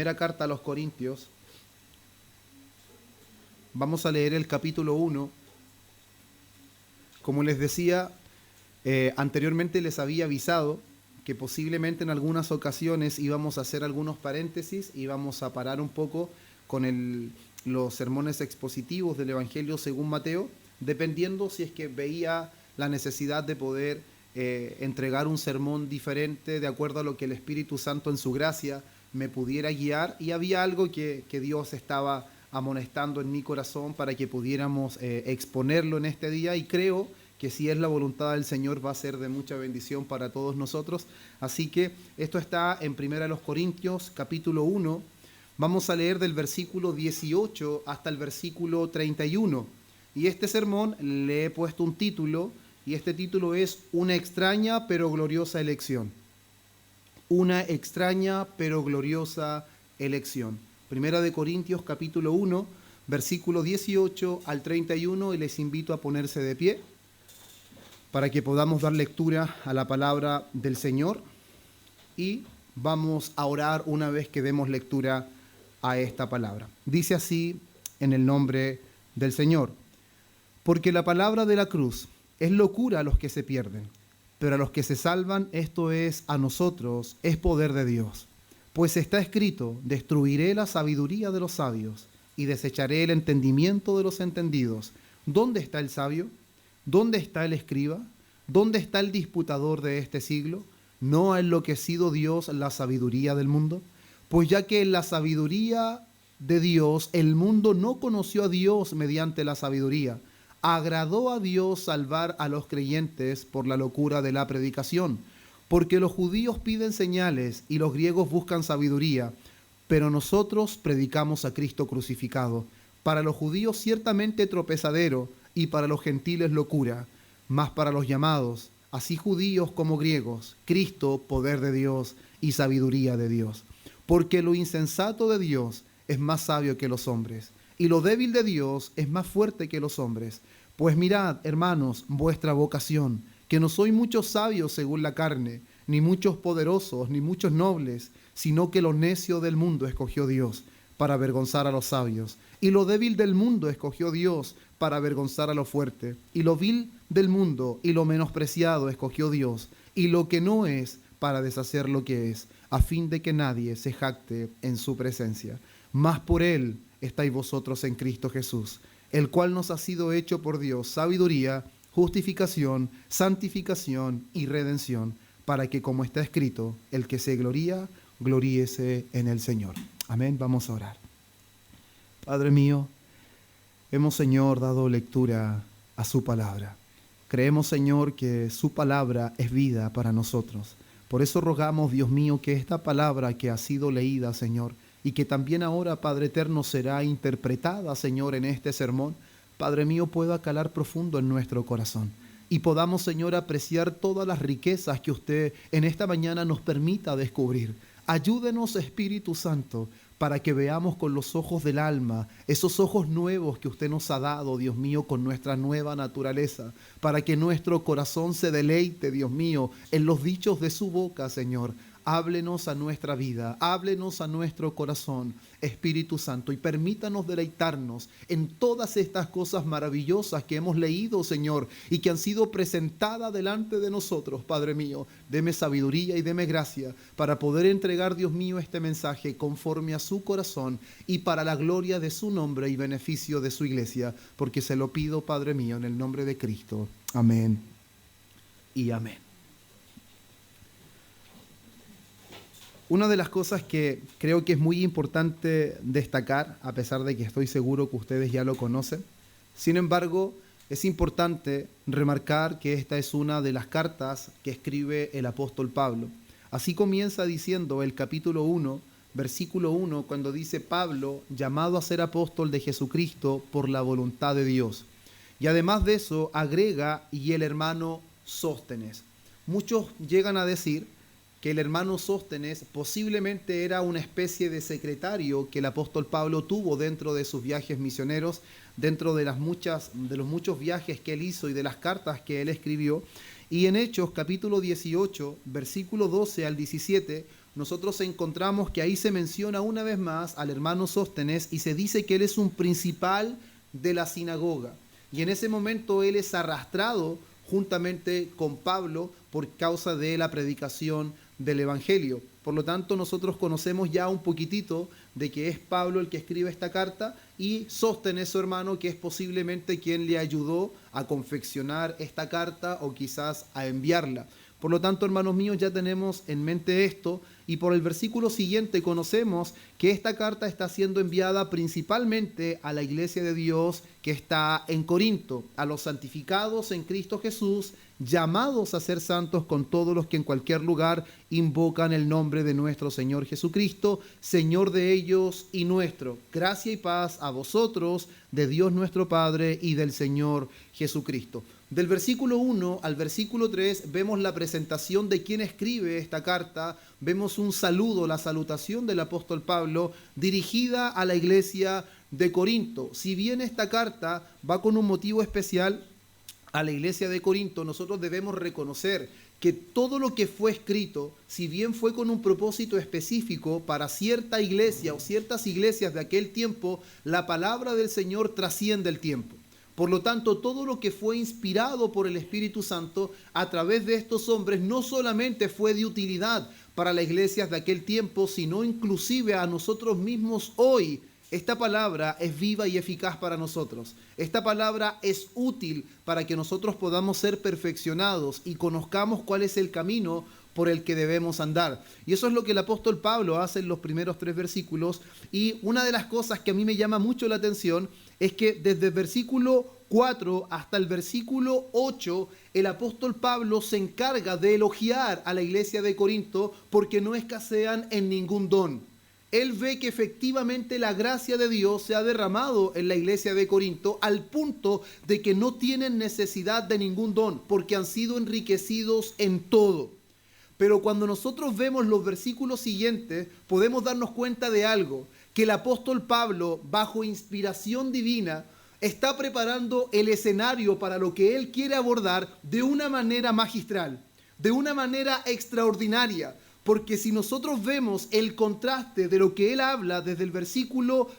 primera carta a los Corintios. Vamos a leer el capítulo 1. Como les decía, anteriormente les había avisado que posiblemente en algunas ocasiones íbamos a hacer algunos paréntesis, íbamos a parar un poco con los sermones expositivos del Evangelio según Mateo, dependiendo si es que veía la necesidad de poder entregar un sermón diferente de acuerdo a lo que el Espíritu Santo en su gracia me pudiera guiar, y había algo que Dios estaba amonestando en mi corazón para que pudiéramos exponerlo en este día, y creo que si es la voluntad del Señor va a ser de mucha bendición para todos nosotros. Así que esto está en 1 Corintios capítulo 1. Vamos a leer del versículo 18 hasta el versículo 31. Y este sermón le he puesto un título, y este título es Una extraña pero gloriosa elección. Una extraña pero gloriosa elección. 1 Corintios capítulo 1, versículo 18 al 31, y les invito a ponerse de pie para que podamos dar lectura a la palabra del Señor, y vamos a orar una vez que demos lectura a esta palabra. Dice así en el nombre del Señor: porque la palabra de la cruz es locura a los que se pierden, pero a los que se salvan, esto es, a nosotros, es poder de Dios. Pues está escrito: destruiré la sabiduría de los sabios y desecharé el entendimiento de los entendidos. ¿Dónde está el sabio? ¿Dónde está el escriba? ¿Dónde está el disputador de este siglo? ¿No ha enloquecido Dios la sabiduría del mundo? Pues ya que en la sabiduría de Dios el mundo no conoció a Dios mediante la sabiduría, agradó a Dios salvar a los creyentes por la locura de la predicación. Porque los judíos piden señales y los griegos buscan sabiduría, pero nosotros predicamos a Cristo crucificado. Para los judíos ciertamente tropezadero, y para los gentiles locura, mas para los llamados, así judíos como griegos, Cristo, poder de Dios y sabiduría de Dios. Porque lo insensato de Dios es más sabio que los hombres, y lo débil de Dios es más fuerte que los hombres. Pues mirad, hermanos, vuestra vocación, que no soy muchos sabios según la carne, ni muchos poderosos, ni muchos nobles, sino que lo necio del mundo escogió Dios para avergonzar a los sabios, y lo débil del mundo escogió Dios para avergonzar a lo fuerte, y lo vil del mundo y lo menospreciado escogió Dios, y lo que no es para deshacer lo que es, a fin de que nadie se jacte en su presencia. Mas por él estáis vosotros en Cristo Jesús, el cual nos ha sido hecho por Dios sabiduría, justificación, santificación y redención, para que, como está escrito, el que se gloría, gloríese en el Señor. Amén. Vamos a orar. Padre mío, hemos, Señor, dado lectura a su palabra. Creemos, Señor, que su palabra es vida para nosotros. Por eso rogamos, Dios mío, que esta palabra que ha sido leída, Señor, y que también ahora, Padre eterno, será interpretada, Señor, en este sermón, Padre mío, pueda calar profundo en nuestro corazón, y podamos, Señor, apreciar todas las riquezas que usted en esta mañana nos permita descubrir. Ayúdenos, Espíritu Santo, para que veamos con los ojos del alma, esos ojos nuevos que usted nos ha dado, Dios mío, con nuestra nueva naturaleza, para que nuestro corazón se deleite, Dios mío, en los dichos de su boca, Señor. Háblenos a nuestra vida, háblenos a nuestro corazón, Espíritu Santo, y permítanos deleitarnos en todas estas cosas maravillosas que hemos leído, Señor, y que han sido presentadas delante de nosotros, Padre mío. Deme sabiduría y deme gracia para poder entregar, Dios mío, este mensaje conforme a su corazón y para la gloria de su nombre y beneficio de su iglesia, porque se lo pido, Padre mío, en el nombre de Cristo. Amén y amén. Una de las cosas que creo que es muy importante destacar, a pesar de que estoy seguro que ustedes ya lo conocen, sin embargo, es importante remarcar que esta es una de las cartas que escribe el apóstol Pablo. Así comienza diciendo el capítulo 1, versículo 1, cuando dice: Pablo, llamado a ser apóstol de Jesucristo por la voluntad de Dios. Y además de eso, agrega: y el hermano Sóstenes. Muchos llegan a decir que el hermano Sóstenes posiblemente era una especie de secretario que el apóstol Pablo tuvo dentro de sus viajes misioneros, dentro de los muchos viajes que él hizo y de las cartas que él escribió. Y en Hechos capítulo 18, versículo 12 al 17, nosotros encontramos que ahí se menciona una vez más al hermano Sóstenes y se dice que él es un principal de la sinagoga. Y en ese momento él es arrastrado juntamente con Pablo por causa de la predicación del Evangelio. Por lo tanto, nosotros conocemos ya un poquitito de que es Pablo el que escribe esta carta y Sóstenes, su hermano, que es posiblemente quien le ayudó a confeccionar esta carta o quizás a enviarla. Por lo tanto, hermanos míos, ya tenemos en mente esto y por el versículo siguiente conocemos que esta carta está siendo enviada principalmente a la iglesia de Dios que está en Corinto, a los santificados en Cristo Jesús, llamados a ser santos con todos los que en cualquier lugar invocan el nombre de nuestro Señor Jesucristo, Señor de ellos y nuestro. Gracia y paz a vosotros, de Dios nuestro Padre y del Señor Jesucristo. Del versículo 1 al versículo 3 vemos la presentación de quien escribe esta carta, vemos un saludo, la salutación del apóstol Pablo dirigida a la iglesia de Corinto. Si bien esta carta va con un motivo especial a la iglesia de Corinto, nosotros debemos reconocer que todo lo que fue escrito, si bien fue con un propósito específico para cierta iglesia o ciertas iglesias de aquel tiempo, la palabra del Señor trasciende el tiempo. Por lo tanto, todo lo que fue inspirado por el Espíritu Santo a través de estos hombres no solamente fue de utilidad para las iglesias de aquel tiempo, sino inclusive a nosotros mismos hoy. Esta palabra es viva y eficaz para nosotros. Esta palabra es útil para que nosotros podamos ser perfeccionados y conozcamos cuál es el camino por el que debemos andar. Y eso es lo que el apóstol Pablo hace en los primeros 3 versículos. Y una de las cosas que a mí me llama mucho la atención es que desde el versículo 4 hasta el versículo 8, el apóstol Pablo se encarga de elogiar a la iglesia de Corinto porque no escasean en ningún don. Él ve que efectivamente la gracia de Dios se ha derramado en la iglesia de Corinto al punto de que no tienen necesidad de ningún don porque han sido enriquecidos en todo. Pero cuando nosotros vemos los versículos siguientes, podemos darnos cuenta de algo, que el apóstol Pablo, bajo inspiración divina, está preparando el escenario para lo que él quiere abordar de una manera magistral, de una manera extraordinaria. Porque si nosotros vemos el contraste de lo que él habla desde el versículo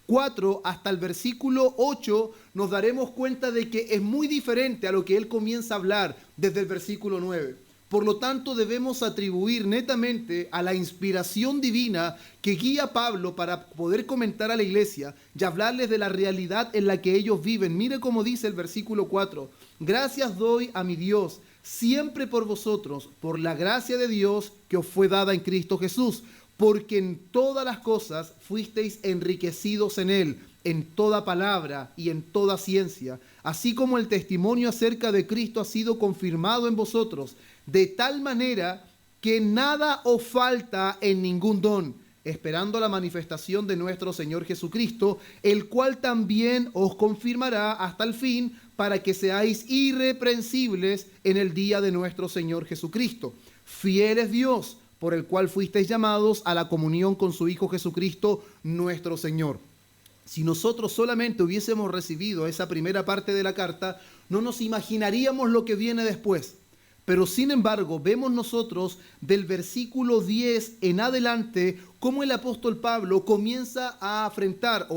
4 hasta el versículo 8, nos daremos cuenta de que es muy diferente a lo que él comienza a hablar desde el versículo 9. Por lo tanto, debemos atribuir netamente a la inspiración divina que guía a Pablo para poder comentar a la iglesia y hablarles de la realidad en la que ellos viven. Mire cómo dice el versículo 4. Gracias doy a mi Dios siempre por vosotros, por la gracia de Dios que os fue dada en Cristo Jesús, porque en todas las cosas fuisteis enriquecidos en Él, en toda palabra y en toda ciencia, así como el testimonio acerca de Cristo ha sido confirmado en vosotros, de tal manera que nada os falta en ningún don, esperando la manifestación de nuestro Señor Jesucristo, el cual también os confirmará hasta el fin, para que seáis irreprensibles en el día de nuestro Señor Jesucristo. Fiel es Dios, por el cual fuisteis llamados a la comunión con su Hijo Jesucristo, nuestro Señor. Si nosotros solamente hubiésemos recibido esa primera parte de la carta, no nos imaginaríamos lo que viene después. Pero sin embargo, vemos nosotros del versículo 10 en adelante cómo el apóstol Pablo comienza a afrontar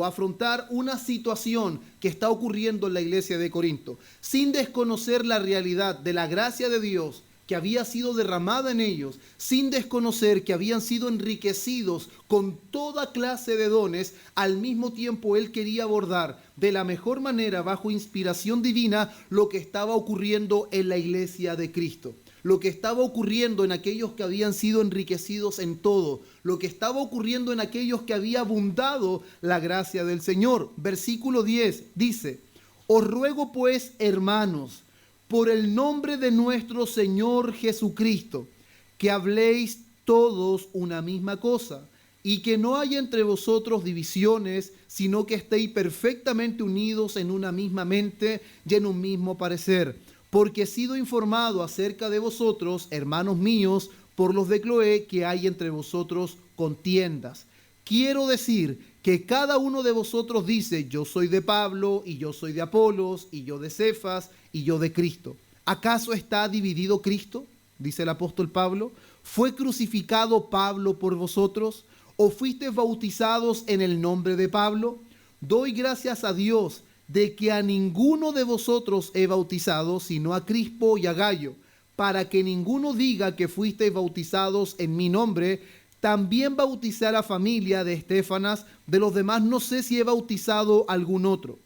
una situación que está ocurriendo en la iglesia de Corinto, sin desconocer la realidad de la gracia de Dios que había sido derramada en ellos, sin desconocer que habían sido enriquecidos con toda clase de dones. Al mismo tiempo él quería abordar de la mejor manera, bajo inspiración divina, lo que estaba ocurriendo en la iglesia de Cristo, lo que estaba ocurriendo en aquellos que habían sido enriquecidos en todo, lo que estaba ocurriendo en aquellos que había abundado la gracia del Señor. Versículo 10 dice: os ruego pues, hermanos, por el nombre de nuestro Señor Jesucristo, que habléis todos una misma cosa, y que no haya entre vosotros divisiones, sino que estéis perfectamente unidos en una misma mente y en un mismo parecer. Porque he sido informado acerca de vosotros, hermanos míos, por los de Cloé, que hay entre vosotros contiendas. Quiero decir que cada uno de vosotros dice: yo soy de Pablo, y yo soy de Apolos, y yo de Cefas, y yo de Cristo. ¿Acaso está dividido Cristo? Dice el apóstol Pablo. ¿Fue crucificado Pablo por vosotros? ¿O fuisteis bautizados en el nombre de Pablo? Doy gracias a Dios de que a ninguno de vosotros he bautizado, sino a Crispo y a Gayo, para que ninguno diga que fuisteis bautizados en mi nombre. También bauticé a la familia de Estéfanas, de los demás no sé si he bautizado a algún otro.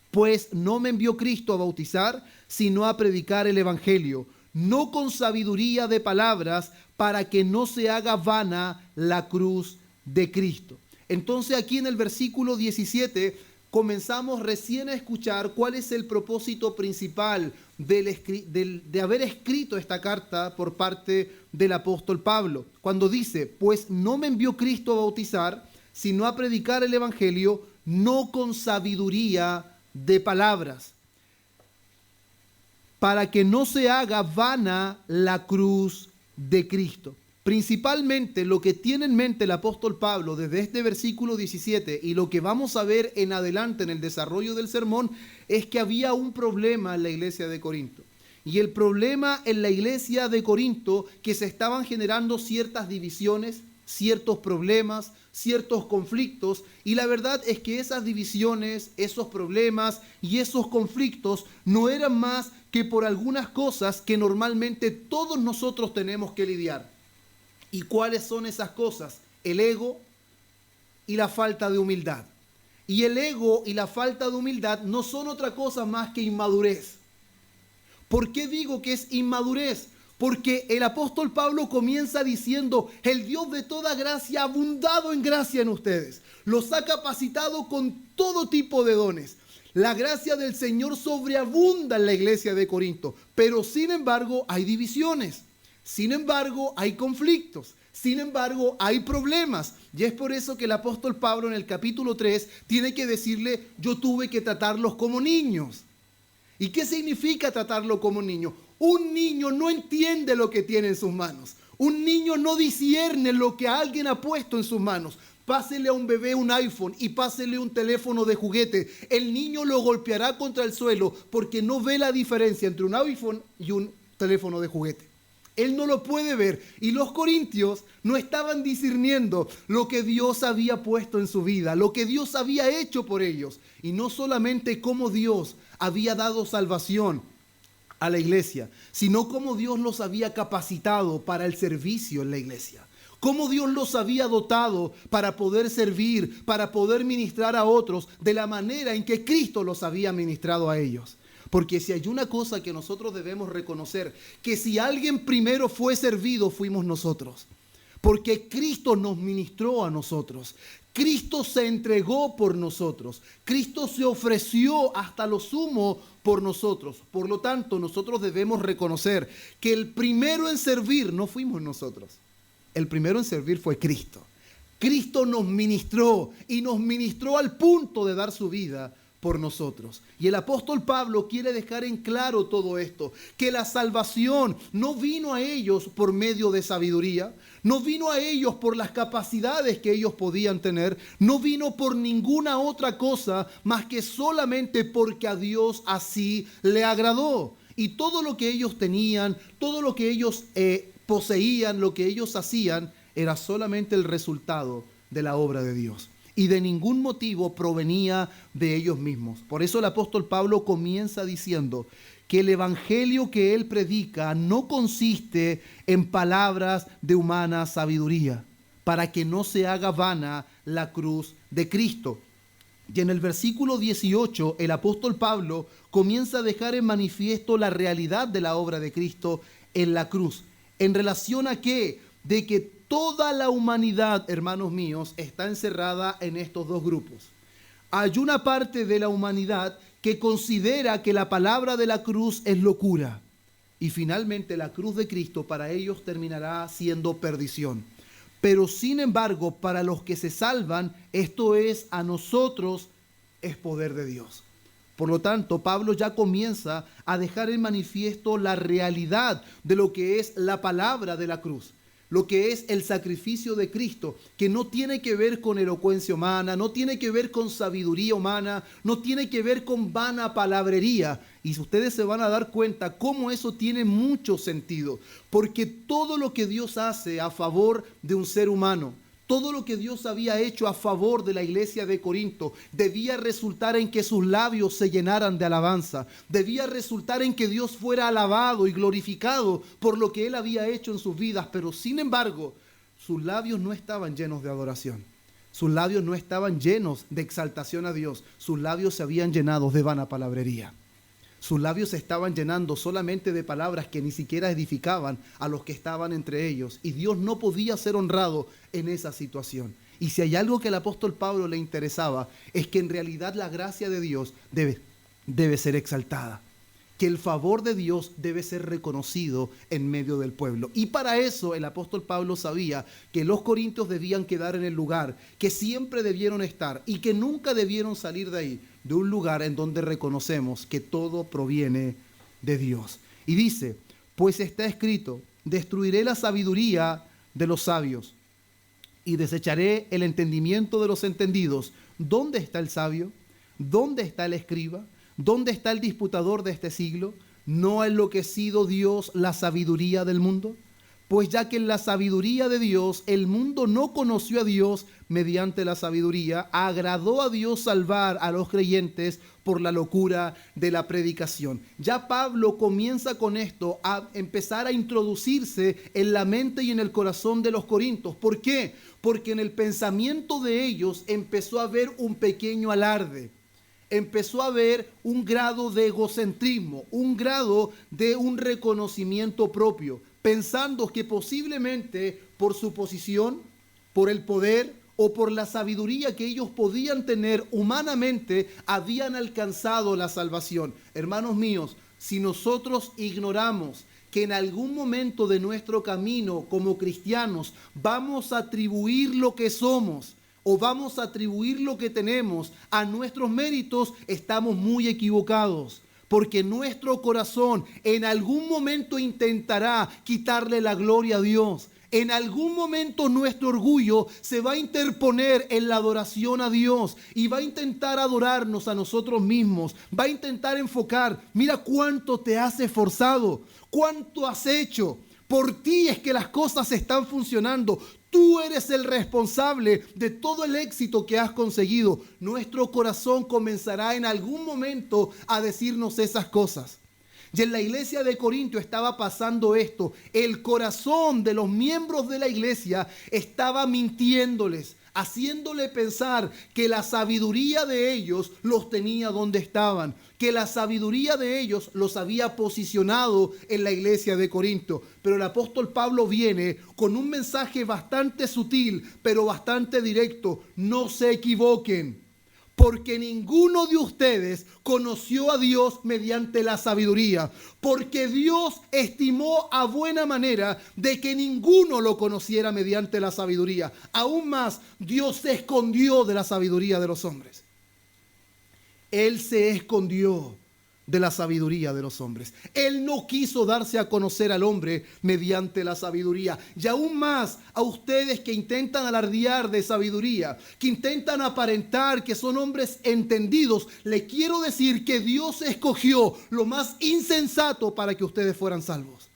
Pues no me envió Cristo a bautizar, sino a predicar el evangelio, no con sabiduría de palabras, para que no se haga vana la cruz de Cristo. Entonces aquí en el versículo 17 comenzamos recién a escuchar cuál es el propósito principal de haber escrito esta carta por parte del apóstol Pablo. Cuando dice, pues no me envió Cristo a bautizar, sino a predicar el evangelio, no con sabiduría de palabras, para que no se haga vana la cruz de Cristo. Principalmente lo que tiene en mente el apóstol Pablo desde este versículo 17 y lo que vamos a ver en adelante en el desarrollo del sermón es que había un problema en la iglesia de Corinto. Y el problema en la iglesia de Corinto, que se estaban generando ciertas divisiones, ciertos problemas, ciertos conflictos, y la verdad es que esas divisiones, esos problemas y esos conflictos no eran más que por algunas cosas que normalmente todos nosotros tenemos que lidiar. ¿Y cuáles son esas cosas? El ego y la falta de humildad. Y el ego y la falta de humildad no son otra cosa más que inmadurez. ¿Por qué digo que es inmadurez? Porque el apóstol Pablo comienza diciendo, el Dios de toda gracia ha abundado en gracia en ustedes. Los ha capacitado con todo tipo de dones. La gracia del Señor sobreabunda en la iglesia de Corinto. Pero sin embargo hay divisiones. Sin embargo hay conflictos. Sin embargo hay problemas. Y es por eso que el apóstol Pablo en el capítulo 3 tiene que decirle, yo tuve que tratarlos como niños. ¿Y qué significa tratarlo como niño? Un niño no entiende lo que tiene en sus manos. Un niño no discierne lo que alguien ha puesto en sus manos. Pásele a un bebé un iPhone y pásele un teléfono de juguete. El niño lo golpeará contra el suelo porque no ve la diferencia entre un iPhone y un teléfono de juguete. Él no lo puede ver. Y los corintios no estaban discerniendo lo que Dios había puesto en su vida, lo que Dios había hecho por ellos. Y no solamente cómo Dios había dado salvación a la iglesia, sino cómo Dios los había capacitado para el servicio en la iglesia. Cómo Dios los había dotado para poder servir, para poder ministrar a otros de la manera en que Cristo los había ministrado a ellos. Porque si hay una cosa que nosotros debemos reconocer, que si alguien primero fue servido, fuimos nosotros. Porque Cristo nos ministró a nosotros. Cristo se entregó por nosotros. Cristo se ofreció hasta lo sumo por nosotros. Por lo tanto, nosotros debemos reconocer que el primero en servir no fuimos nosotros. El primero en servir fue Cristo. Cristo nos ministró y nos ministró al punto de dar su vida por nosotros. Y el apóstol Pablo quiere dejar en claro todo esto, que la salvación no vino a ellos por medio de sabiduría, no vino a ellos por las capacidades que ellos podían tener, no vino por ninguna otra cosa más que solamente porque a Dios así le agradó. Y todo lo que ellos tenían, todo lo que ellos poseían, lo que ellos hacían, era solamente el resultado de la obra de Dios. Y de ningún motivo provenía de ellos mismos. Por eso el apóstol Pablo comienza diciendo que el evangelio que él predica no consiste en palabras de humana sabiduría, para que no se haga vana la cruz de Cristo. Y en el versículo 18, el apóstol Pablo comienza a dejar en manifiesto la realidad de la obra de Cristo en la cruz. ¿En relación a qué? De que toda la humanidad, hermanos míos, está encerrada en estos dos grupos. Hay una parte de la humanidad que considera que la palabra de la cruz es locura. Y finalmente la cruz de Cristo para ellos terminará siendo perdición. Pero sin embargo, para los que se salvan, esto es a nosotros, es poder de Dios. Por lo tanto, Pablo ya comienza a dejar en manifiesto la realidad de lo que es la palabra de la cruz. lo que es el sacrificio de Cristo, que no tiene que ver con elocuencia humana, no tiene que ver con sabiduría humana, no tiene que ver con vana palabrería. Y ustedes se van a dar cuenta cómo eso tiene mucho sentido, porque todo lo que Dios hace a favor de un ser humano, todo lo que Dios había hecho a favor de la iglesia de Corinto debía resultar en que sus labios se llenaran de alabanza. Debía resultar en que Dios fuera alabado y glorificado por lo que Él había hecho en sus vidas. Pero sin embargo, sus labios no estaban llenos de adoración. Sus labios no estaban llenos de exaltación a Dios. Sus labios se habían llenado de vana palabrería. Sus labios se estaban llenando solamente de palabras que ni siquiera edificaban a los que estaban entre ellos. Y Dios no podía ser honrado en esa situación. Y si hay algo que al apóstol Pablo le interesaba, es que en realidad la gracia de Dios debe ser exaltada. Que el favor de Dios debe ser reconocido en medio del pueblo. Y para eso el apóstol Pablo sabía que los corintios debían quedar en el lugar que siempre debieron estar y que nunca debieron salir de ahí, de un lugar en donde reconocemos que todo proviene de Dios. Y dice, pues está escrito, destruiré la sabiduría de los sabios y desecharé el entendimiento de los entendidos. ¿Dónde está el sabio? ¿Dónde está el escriba? ¿Dónde está el disputador de este siglo? ¿No ha enloquecido Dios la sabiduría del mundo? Pues ya que en la sabiduría de Dios el mundo no conoció a Dios mediante la sabiduría, agradó a Dios salvar a los creyentes por la locura de la predicación. Ya Pablo comienza con esto a empezar a introducirse en la mente y en el corazón de los corintios. ¿Por qué? Porque en el pensamiento de ellos empezó a haber un pequeño alarde. Empezó a haber un grado de egocentrismo, un grado de un reconocimiento propio, pensando que posiblemente por su posición, por el poder o por la sabiduría que ellos podían tener humanamente, habían alcanzado la salvación. Hermanos míos, si nosotros ignoramos que en algún momento de nuestro camino como cristianos vamos a atribuir lo que somos, o vamos a atribuir lo que tenemos a nuestros méritos, estamos muy equivocados. Porque nuestro corazón en algún momento intentará quitarle la gloria a Dios. En algún momento nuestro orgullo se va a interponer en la adoración a Dios y va a intentar adorarnos a nosotros mismos. Va a intentar enfocar, mira cuánto te has esforzado, cuánto has hecho. Por ti es que las cosas están funcionando. Tú eres el responsable de todo el éxito que has conseguido. Nuestro corazón comenzará en algún momento a decirnos esas cosas. Y en la iglesia de Corinto estaba pasando esto. El corazón de los miembros de la iglesia estaba mintiéndoles, haciéndole pensar que la sabiduría de ellos los tenía donde estaban, que la sabiduría de ellos los había posicionado en la iglesia de Corinto. Pero el apóstol Pablo viene con un mensaje bastante sutil, pero bastante directo. No se equivoquen, porque ninguno de ustedes conoció a Dios mediante la sabiduría, porque Dios estimó a buena manera de que ninguno lo conociera mediante la sabiduría. Aún más, Dios se escondió de la sabiduría de los hombres. Él se escondió de la sabiduría de los hombres. Él no quiso darse a conocer al hombre mediante la sabiduría. Y aún más a ustedes que intentan alardear de sabiduría, que intentan aparentar que son hombres entendidos, le quiero decir que Dios escogió lo más insensato para que ustedes fueran salvos.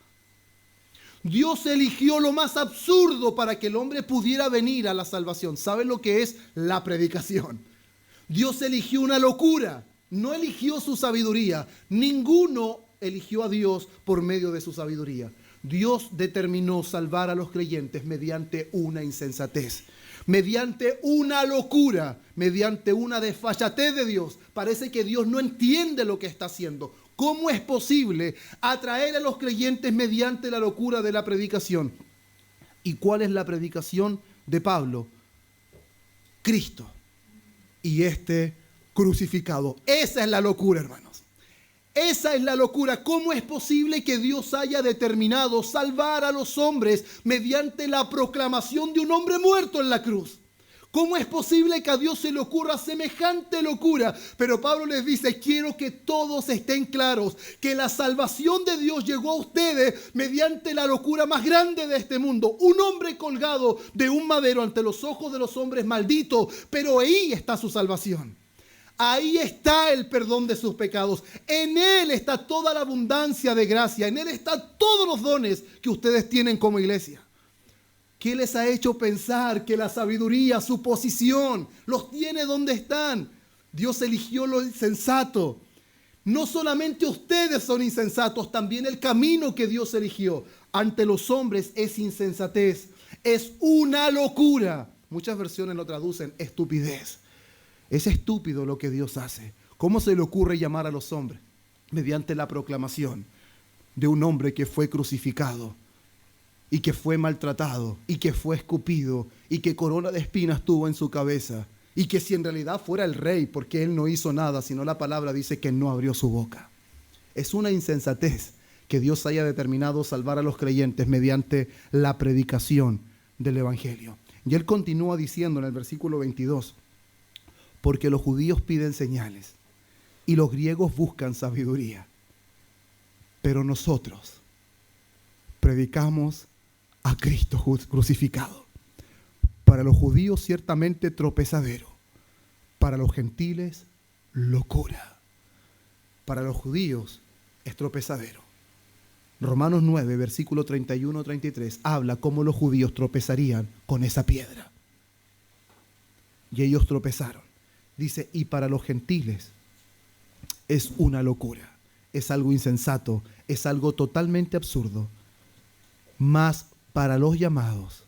Dios eligió lo más absurdo para que el hombre pudiera venir a la salvación. ¿Saben lo que es la predicación? Dios eligió una locura. No eligió su sabiduría. Ninguno eligió a Dios por medio de su sabiduría. Dios determinó salvar a los creyentes mediante una insensatez, mediante una locura, mediante una desfachatez de Dios. Parece que Dios no entiende lo que está haciendo. ¿Cómo es posible atraer a los creyentes mediante la locura de la predicación? ¿Y cuál es la predicación de Pablo? Cristo y crucificado. Esa es la locura, hermanos. Esa es la locura. ¿Cómo es posible que Dios haya determinado salvar a los hombres mediante la proclamación de un hombre muerto en la cruz? ¿Cómo es posible que a Dios se le ocurra semejante locura? Pero Pablo les dice, quiero que todos estén claros que la salvación de Dios llegó a ustedes mediante la locura más grande de este mundo. Un hombre colgado de un madero ante los ojos de los hombres maldito, pero ahí está su salvación. Ahí está el perdón de sus pecados. En Él está toda la abundancia de gracia. En Él están todos los dones que ustedes tienen como iglesia. ¿Qué les ha hecho pensar que la sabiduría, su posición, los tiene donde están? Dios eligió lo insensato. No solamente ustedes son insensatos, también el camino que Dios eligió ante los hombres es insensatez. Es una locura. Muchas versiones lo traducen estupidez. Es estúpido lo que Dios hace. ¿Cómo se le ocurre llamar a los hombres? Mediante la proclamación de un hombre que fue crucificado y que fue maltratado, y que fue escupido, y que corona de espinas tuvo en su cabeza, y que si en realidad fuera el rey, porque él no hizo nada, sino la palabra dice que no abrió su boca. Es una insensatez que Dios haya determinado salvar a los creyentes mediante la predicación del evangelio. Y él continúa diciendo en el versículo 22, porque los judíos piden señales, y los griegos buscan sabiduría, pero nosotros predicamos a Cristo crucificado. Para los judíos ciertamente tropezadero, para los gentiles locura. Para los judíos es tropezadero. Romanos 9, versículo 31-33, habla cómo los judíos tropezarían con esa piedra. Y ellos tropezaron. Dice, y para los gentiles es una locura, es algo insensato, es algo totalmente absurdo. Mas para los llamados,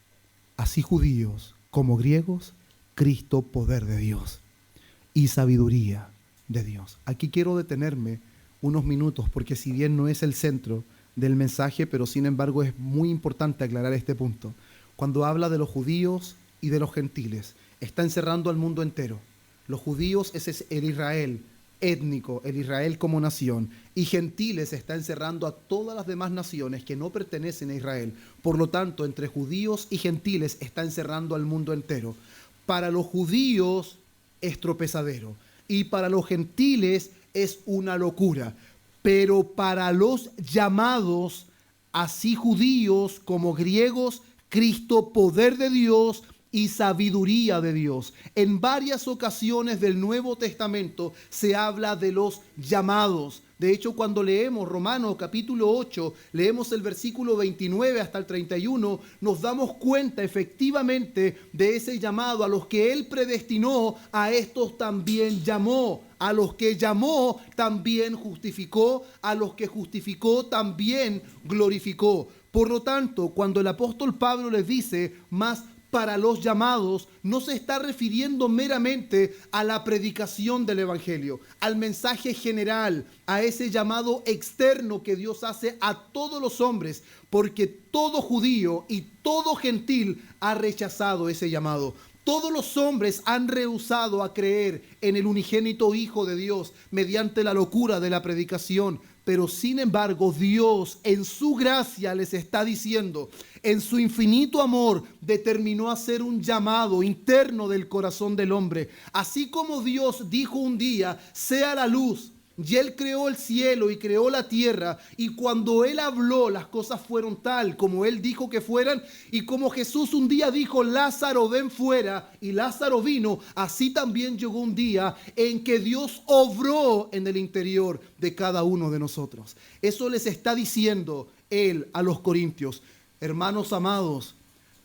así judíos como griegos, Cristo, poder de Dios y sabiduría de Dios. Aquí quiero detenerme unos minutos porque si bien no es el centro del mensaje, pero sin embargo es muy importante aclarar este punto. Cuando habla de los judíos y de los gentiles, está encerrando al mundo entero. Los judíos, ese es el Israel étnico, el Israel como nación, y gentiles está encerrando a todas las demás naciones que no pertenecen a Israel. Por lo tanto, entre judíos y gentiles está encerrando al mundo entero. Para los judíos es tropezadero y para los gentiles es una locura, pero para los llamados, así judíos como griegos, Cristo, poder de Dios y sabiduría de Dios. En varias ocasiones del Nuevo Testamento se habla de los llamados. De hecho, cuando leemos Romanos capítulo 8, leemos el versículo 29 hasta el 31, nos damos cuenta efectivamente de ese llamado. A los que Él predestinó, a estos también llamó. A los que llamó, también justificó. A los que justificó, también glorificó. Por lo tanto, cuando el apóstol Pablo les dice, más para los llamados, no se está refiriendo meramente a la predicación del evangelio, al mensaje general, a ese llamado externo que Dios hace a todos los hombres, porque todo judío y todo gentil ha rechazado ese llamado. Todos los hombres han rehusado a creer en el unigénito Hijo de Dios mediante la locura de la predicación. Pero sin embargo, Dios en su gracia les está diciendo, en su infinito amor, determinó hacer un llamado interno del corazón del hombre. Así como Dios dijo un día, sea la luz. Y Él creó el cielo y creó la tierra, y cuando Él habló, las cosas fueron tal como Él dijo que fueran, y como Jesús un día dijo, Lázaro, ven fuera, y Lázaro vino, así también llegó un día en que Dios obró en el interior de cada uno de nosotros. Eso les está diciendo Él a los corintios. Hermanos amados,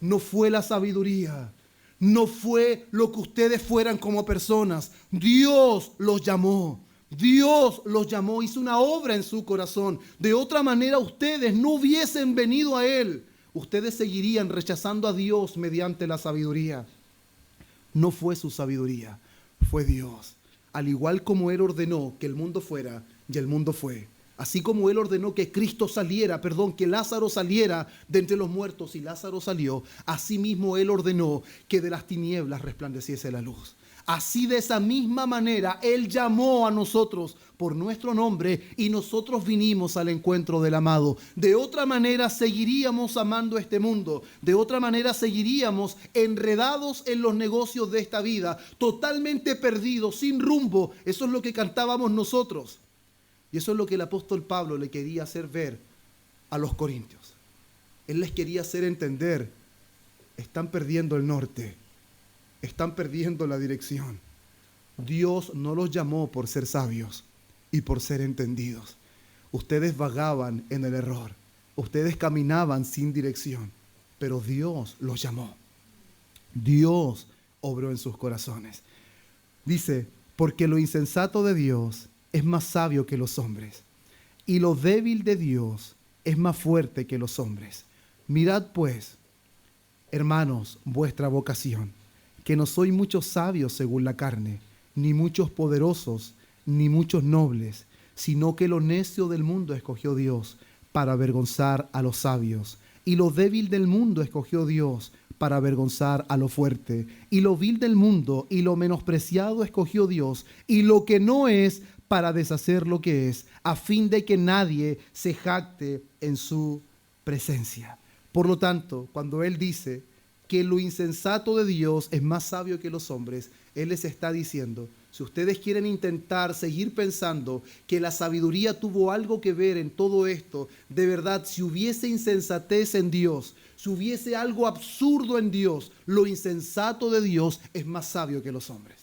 no fue la sabiduría, no fue lo que ustedes fueran como personas. Dios los llamó. Dios los llamó, hizo una obra en su corazón. De otra manera ustedes no hubiesen venido a Él. Ustedes seguirían rechazando a Dios mediante la sabiduría. No fue su sabiduría, fue Dios. Al igual como Él ordenó que el mundo fuera, y el mundo fue. Así como Él ordenó que que Lázaro saliera de entre los muertos y Lázaro salió, asimismo Él ordenó que de las tinieblas resplandeciese la luz. Así, de esa misma manera, Él llamó a nosotros por nuestro nombre y nosotros vinimos al encuentro del amado. De otra manera seguiríamos amando este mundo. De otra manera seguiríamos enredados en los negocios de esta vida, totalmente perdidos, sin rumbo. Eso es lo que cantábamos nosotros. Y eso es lo que el apóstol Pablo le quería hacer ver a los corintios. Él les quería hacer entender: están perdiendo el norte. Están perdiendo la dirección. Dios no los llamó por ser sabios y por ser entendidos. Ustedes vagaban en el error. Ustedes caminaban sin dirección. Pero Dios los llamó. Dios obró en sus corazones. Dice: porque lo insensato de Dios es más sabio que los hombres, y lo débil de Dios es más fuerte que los hombres. Mirad pues, hermanos, vuestra vocación, que no sois muchos sabios según la carne, ni muchos poderosos, ni muchos nobles, sino que lo necio del mundo escogió Dios para avergonzar a los sabios, y lo débil del mundo escogió Dios para avergonzar a lo fuerte, y lo vil del mundo y lo menospreciado escogió Dios, y lo que no es, para deshacer lo que es, a fin de que nadie se jacte en su presencia. Por lo tanto, cuando Él dice que lo insensato de Dios es más sabio que los hombres, Él les está diciendo: si ustedes quieren intentar seguir pensando que la sabiduría tuvo algo que ver en todo esto, de verdad, si hubiese insensatez en Dios, si hubiese algo absurdo en Dios, lo insensato de Dios es más sabio que los hombres.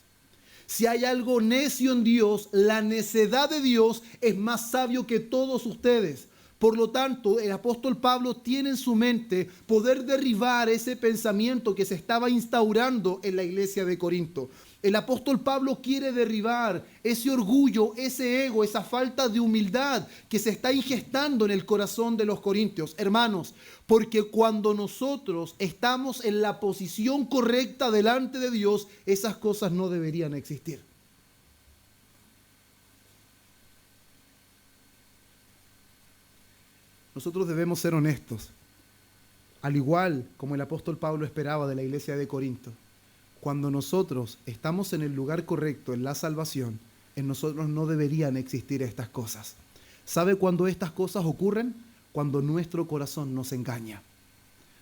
Si hay algo necio en Dios, la necedad de Dios es más sabio que todos ustedes. Por lo tanto, el apóstol Pablo tiene en su mente poder derribar ese pensamiento que se estaba instaurando en la iglesia de Corinto. El apóstol Pablo quiere derribar ese orgullo, ese ego, esa falta de humildad que se está ingestando en el corazón de los corintios. Hermanos, porque cuando nosotros estamos en la posición correcta delante de Dios, esas cosas no deberían existir. Nosotros debemos ser honestos, al igual como el apóstol Pablo esperaba de la iglesia de Corinto. Cuando nosotros estamos en el lugar correcto, en la salvación, en nosotros no deberían existir estas cosas. ¿Sabe cuándo estas cosas ocurren? Cuando nuestro corazón nos engaña.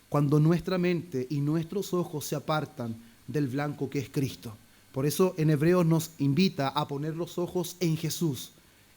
Cuando nuestra mente y nuestros ojos se apartan del blanco que es Cristo. Por eso en Hebreos nos invita a poner los ojos en Jesús,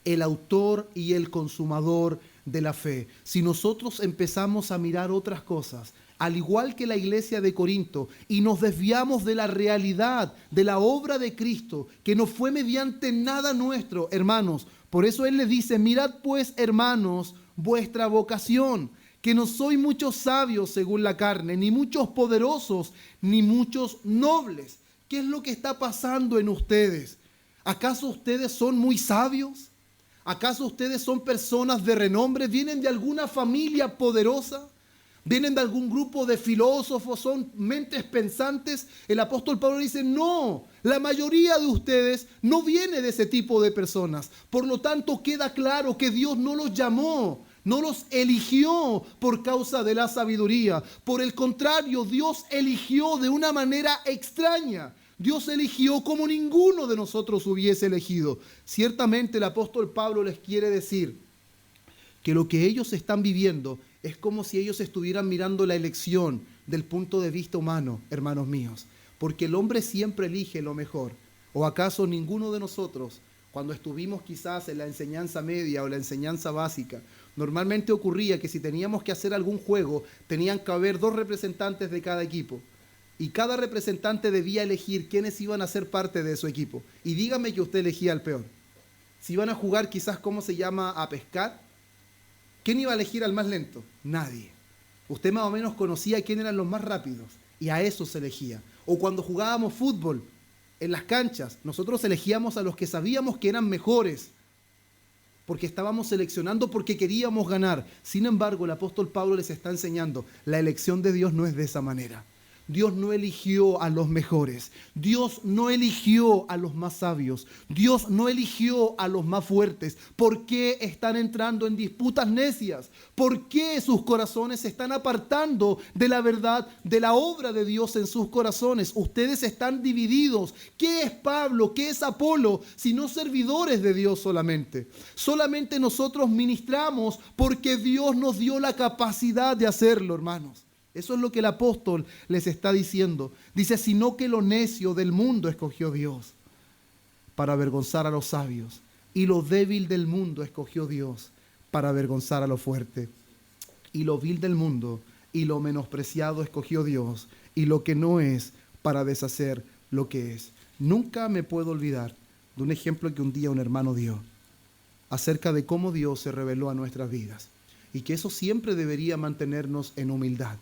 el autor y el consumador de la fe. Si nosotros empezamos a mirar otras cosas, al igual que la iglesia de Corinto, y nos desviamos de la realidad, de la obra de Cristo, que no fue mediante nada nuestro, hermanos. Por eso Él les dice: mirad pues, hermanos, vuestra vocación, que no sois muchos sabios según la carne, ni muchos poderosos, ni muchos nobles. ¿Qué es lo que está pasando en ustedes? ¿Acaso ustedes son muy sabios? ¿Acaso ustedes son personas de renombre? ¿Vienen de alguna familia poderosa? ¿Vienen de algún grupo de filósofos? ¿Son mentes pensantes? El apóstol Pablo dice: no, la mayoría de ustedes no viene de ese tipo de personas. Por lo tanto, queda claro que Dios no los llamó, no los eligió por causa de la sabiduría. Por el contrario, Dios eligió de una manera extraña. Dios eligió como ninguno de nosotros hubiese elegido. Ciertamente el apóstol Pablo les quiere decir que lo que ellos están viviendo es como si ellos estuvieran mirando la elección del punto de vista humano, hermanos míos. Porque el hombre siempre elige lo mejor. ¿O acaso ninguno de nosotros, cuando estuvimos quizás en la enseñanza media o la enseñanza básica, normalmente ocurría que si teníamos que hacer algún juego, tenían que haber 2 representantes de cada equipo? Y cada representante debía elegir quiénes iban a ser parte de su equipo. Y dígame que usted elegía al peor. Si iban a jugar quizás, ¿cómo se llama?, a pescar, ¿quién iba a elegir al más lento? Nadie. Usted más o menos conocía quién eran los más rápidos y a esos se elegía. O cuando jugábamos fútbol en las canchas, nosotros elegíamos a los que sabíamos que eran mejores, porque estábamos seleccionando porque queríamos ganar. Sin embargo, el apóstol Pablo les está enseñando: la elección de Dios no es de esa manera. Dios no eligió a los mejores. Dios no eligió a los más sabios. Dios no eligió a los más fuertes. ¿Por qué están entrando en disputas necias? ¿Por qué sus corazones se están apartando de la verdad, de la obra de Dios en sus corazones? Ustedes están divididos. ¿Qué es Pablo? ¿Qué es Apolo? Sino servidores de Dios solamente. Solamente nosotros ministramos porque Dios nos dio la capacidad de hacerlo, hermanos. Eso es lo que el apóstol les está diciendo. Dice, sino que lo necio del mundo escogió Dios para avergonzar a los sabios. Y lo débil del mundo escogió Dios para avergonzar a lo fuerte. Y lo vil del mundo y lo menospreciado escogió Dios. Y lo que no es para deshacer lo que es. Nunca me puedo olvidar de un ejemplo que un día un hermano dio acerca de cómo Dios se reveló a nuestras vidas. Y que eso siempre debería mantenernos en humildad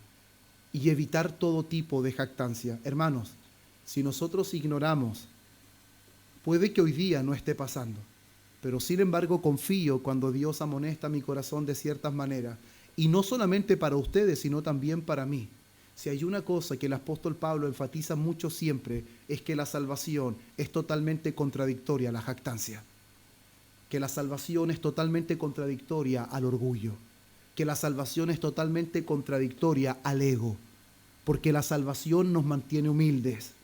y evitar todo tipo de jactancia. Hermanos, si nosotros ignoramos, puede que hoy día no esté pasando, pero sin embargo confío cuando Dios amonesta mi corazón de ciertas maneras, y no solamente para ustedes, sino también para mí. Si hay una cosa que el apóstol Pablo enfatiza mucho siempre, es que la salvación es totalmente contradictoria a la jactancia, que la salvación es totalmente contradictoria al orgullo, que la salvación es totalmente contradictoria al ego, porque la salvación nos mantiene humildes.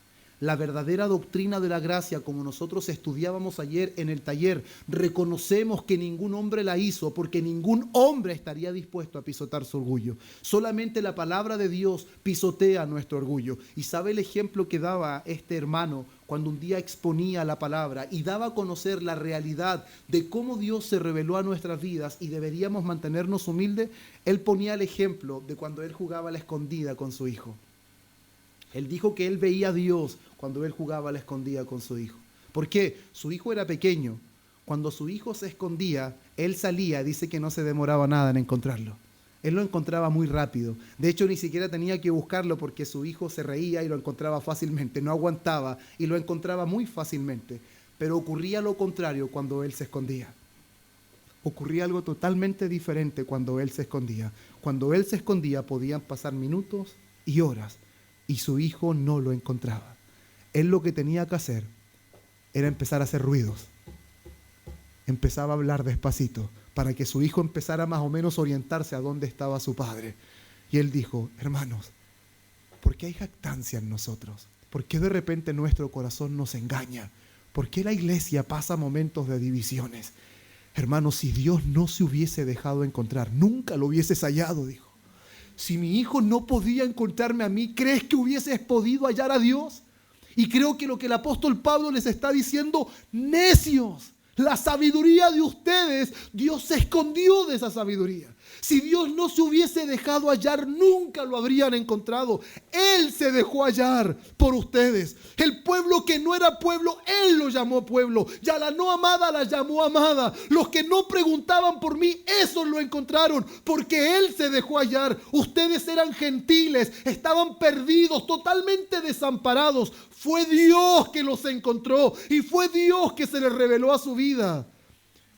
La verdadera doctrina de la gracia, como nosotros estudiábamos ayer en el taller, reconocemos que ningún hombre la hizo, porque ningún hombre estaría dispuesto a pisotear su orgullo. Solamente la palabra de Dios pisotea nuestro orgullo. Y sabe el ejemplo que daba este hermano cuando un día exponía la palabra y daba a conocer la realidad de cómo Dios se reveló a nuestras vidas y deberíamos mantenernos humildes. Él ponía el ejemplo de cuando él jugaba a la escondida con su hijo. Él dijo que él veía a Dios cuando él jugaba a la escondida con su hijo. ¿Por qué? Su hijo era pequeño. Cuando su hijo se escondía, él salía, dice que no se demoraba nada en encontrarlo. Él lo encontraba muy rápido. De hecho, ni siquiera tenía que buscarlo porque su hijo se reía y lo encontraba fácilmente. No aguantaba y lo encontraba muy fácilmente. Pero ocurría lo contrario cuando él se escondía. Ocurría algo totalmente diferente cuando él se escondía. Cuando él se escondía podían pasar minutos y horas y su hijo no lo encontraba. Él lo que tenía que hacer era empezar a hacer ruidos. Empezaba a hablar despacito para que su hijo empezara más o menos a orientarse a dónde estaba su padre. Y él dijo, hermanos, ¿por qué hay jactancia en nosotros? ¿Por qué de repente nuestro corazón nos engaña? ¿Por qué la iglesia pasa momentos de divisiones? Hermanos, si Dios no se hubiese dejado encontrar, nunca lo hubieses hallado, dijo. Si mi hijo no podía encontrarme a mí, ¿crees que hubieses podido hallar a Dios? Y creo que lo que el apóstol Pablo les está diciendo, necios, la sabiduría de ustedes, Dios se escondió de esa sabiduría. Si Dios no se hubiese dejado hallar, nunca lo habrían encontrado. Él se dejó hallar por ustedes. El pueblo que no era pueblo, Él lo llamó pueblo. Y a la no amada la llamó amada. Los que no preguntaban por mí, esos lo encontraron, porque Él se dejó hallar. Ustedes eran gentiles, estaban perdidos, totalmente desamparados. Fue Dios que los encontró y fue Dios que se les reveló a su vida.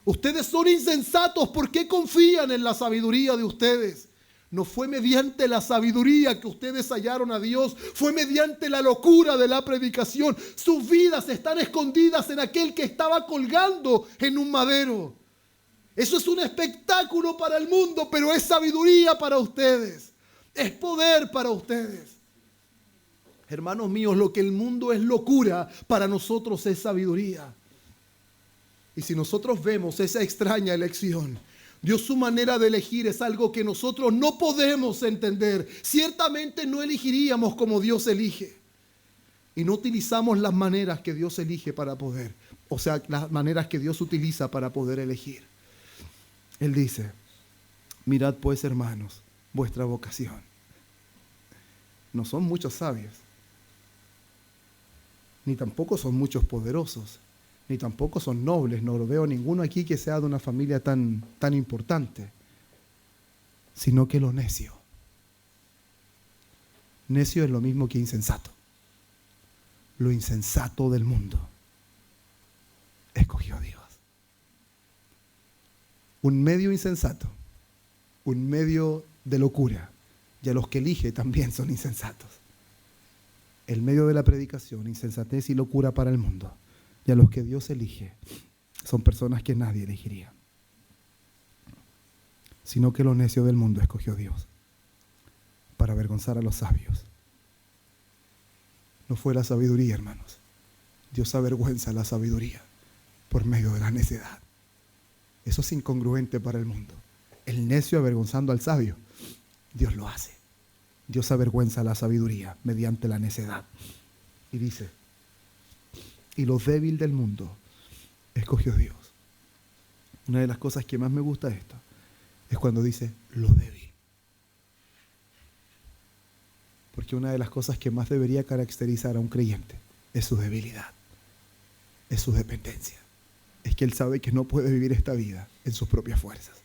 Ustedes son insensatos. ¿Por qué confían en la sabiduría de ustedes? No fue mediante la sabiduría que ustedes hallaron a Dios. Fue mediante la locura de la predicación. Sus vidas están escondidas en aquel que estaba colgando en un madero. Eso es un espectáculo para el mundo, pero es sabiduría para ustedes. Es poder para ustedes. Hermanos míos, lo que el mundo es locura, para nosotros es sabiduría. Y si nosotros vemos esa extraña elección, Dios, su manera de elegir es algo que nosotros no podemos entender. Ciertamente no elegiríamos como Dios elige. Y no utilizamos las maneras que Dios elige para poder. O sea, las maneras que Dios utiliza para poder elegir. Él dice, mirad pues, hermanos, vuestra vocación. No son muchos sabios. Ni tampoco son muchos poderosos. Ni tampoco son nobles, no lo veo ninguno aquí que sea de una familia tan importante, sino que lo necio. Necio es lo mismo que insensato. Lo insensato del mundo escogió Dios. Un medio insensato, un medio de locura, y a los que elige también son insensatos. en medio de la predicación, insensatez y locura para el mundo. Y a los que Dios elige son personas que nadie elegiría, sino que lo necio del mundo escogió Dios para avergonzar a los sabios. No fue la sabiduría, hermanos. Dios avergüenza la sabiduría por medio de la necedad. Eso es incongruente para el mundo. El necio avergonzando al sabio. Dios lo hace. Dios avergüenza la sabiduría mediante la necedad. Y dice, y lo débil del mundo escogió Dios. Una de las cosas que más me gusta de esto es cuando dice lo débil. Porque una de las cosas que más debería caracterizar a un creyente es su debilidad, es su dependencia. Es que él sabe que no puede vivir esta vida en sus propias fuerzas.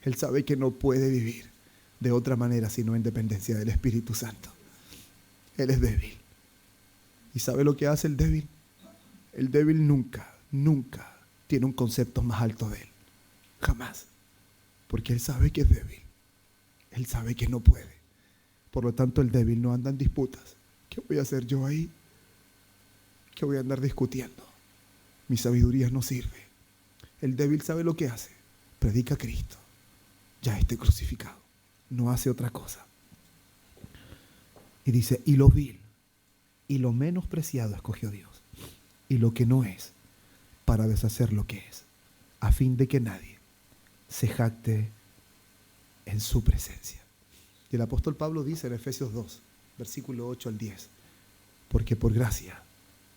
Él sabe que no puede vivir de otra manera sino en dependencia del Espíritu Santo. Él es débil. ¿Y sabe lo que hace el débil? El débil nunca tiene un concepto más alto de él. Jamás. Porque él sabe que es débil. Él sabe que no puede. Por lo tanto, el débil no anda en disputas. ¿Qué voy a hacer yo ahí? ¿Qué voy a andar discutiendo? Mi sabiduría no sirve. El débil sabe lo que hace. Predica a Cristo. Ya esté crucificado. No hace otra cosa. Y dice, y lo vil y lo menospreciado escogió Dios. Y lo que no es, para deshacer lo que es, a fin de que nadie se jacte en su presencia. Y el apóstol Pablo dice en Efesios 2, versículo 8 al 10, porque por gracia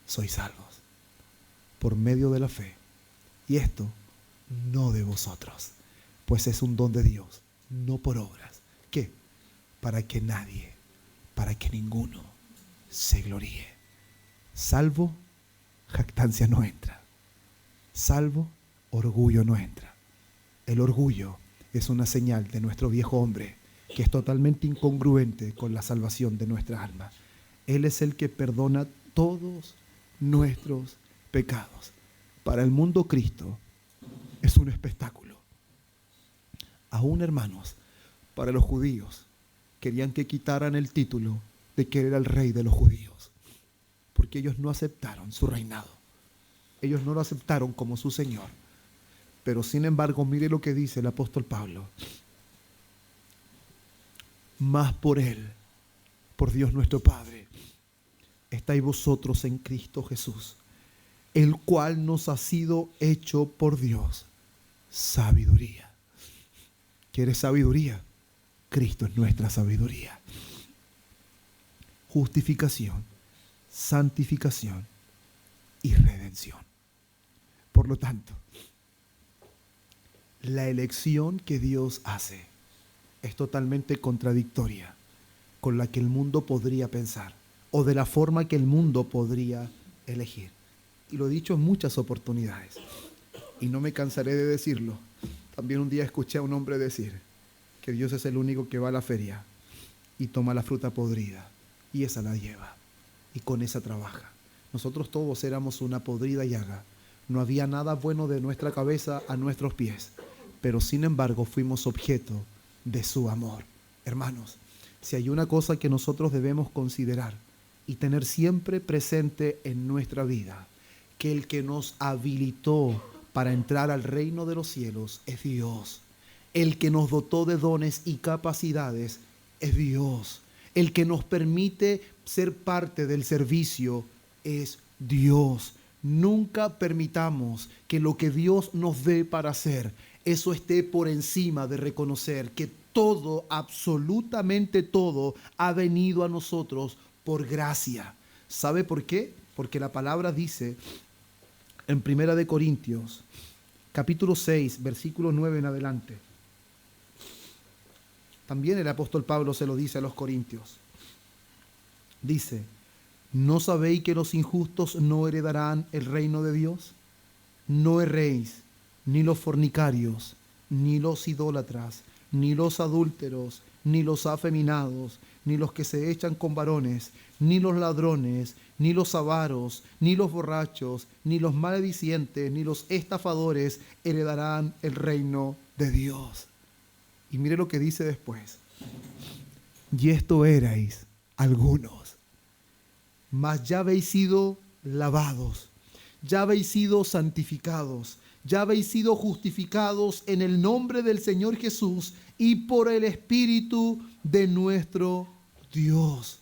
sois salvos, por medio de la fe. Y esto no de vosotros, pues es un don de Dios, no por obras. ¿Qué? Para que nadie, para que ninguno se gloríe. Salvo jactancia no entra. Salvo orgullo no entra. El orgullo es una señal de nuestro viejo hombre que es totalmente incongruente con la salvación de nuestra alma. Él es el que perdona todos nuestros pecados. Para el mundo, Cristo es un espectáculo. Aún, hermanos, para los judíos querían que quitaran el título de que era el rey de los judíos, porque ellos no aceptaron su reinado. Ellos no lo aceptaron como su Señor. Pero sin embargo, mire lo que dice el apóstol Pablo. Más por Él, por Dios nuestro Padre, estáis vosotros en Cristo Jesús, el cual nos ha sido hecho por Dios sabiduría. ¿Quieres sabiduría? Cristo es nuestra sabiduría. Justificación, santificación y redención. Por lo tanto, la elección que Dios hace es totalmente contradictoria con la que el mundo podría pensar o de la forma que el mundo podría elegir. Y lo he dicho en muchas oportunidades y no me cansaré de decirlo. También un día escuché a un hombre decir que Dios es el único que va a la feria y toma la fruta podrida y esa la lleva y con esa trabaja. Nosotros todos éramos una podrida llaga. No había nada bueno de nuestra cabeza a nuestros pies, pero sin embargo fuimos objeto de su amor. Hermanos, si hay una cosa que nosotros debemos considerar y tener siempre presente en nuestra vida, que el que nos habilitó para entrar al reino de los cielos es Dios. El que nos dotó de dones y capacidades es Dios. El que nos permite ser parte del servicio es Dios. Nunca permitamos que lo que Dios nos dé para hacer, eso esté por encima de reconocer que todo, absolutamente todo, ha venido a nosotros por gracia. ¿Sabe por qué? Porque la palabra dice en 1 Corintios, capítulo 6, versículo 9 en adelante. También el apóstol Pablo se lo dice a los corintios. Dice, ¿no sabéis que los injustos no heredarán el reino de Dios? No erréis, ni los fornicarios, ni los idólatras, ni los adúlteros, ni los afeminados, ni los que se echan con varones, ni los ladrones, ni los avaros, ni los borrachos, ni los maledicientes, ni los estafadores heredarán el reino de Dios. Y mire lo que dice después. Y esto erais algunos, mas ya habéis sido lavados, ya habéis sido santificados, ya habéis sido justificados en el nombre del Señor Jesús y por el Espíritu de nuestro Dios.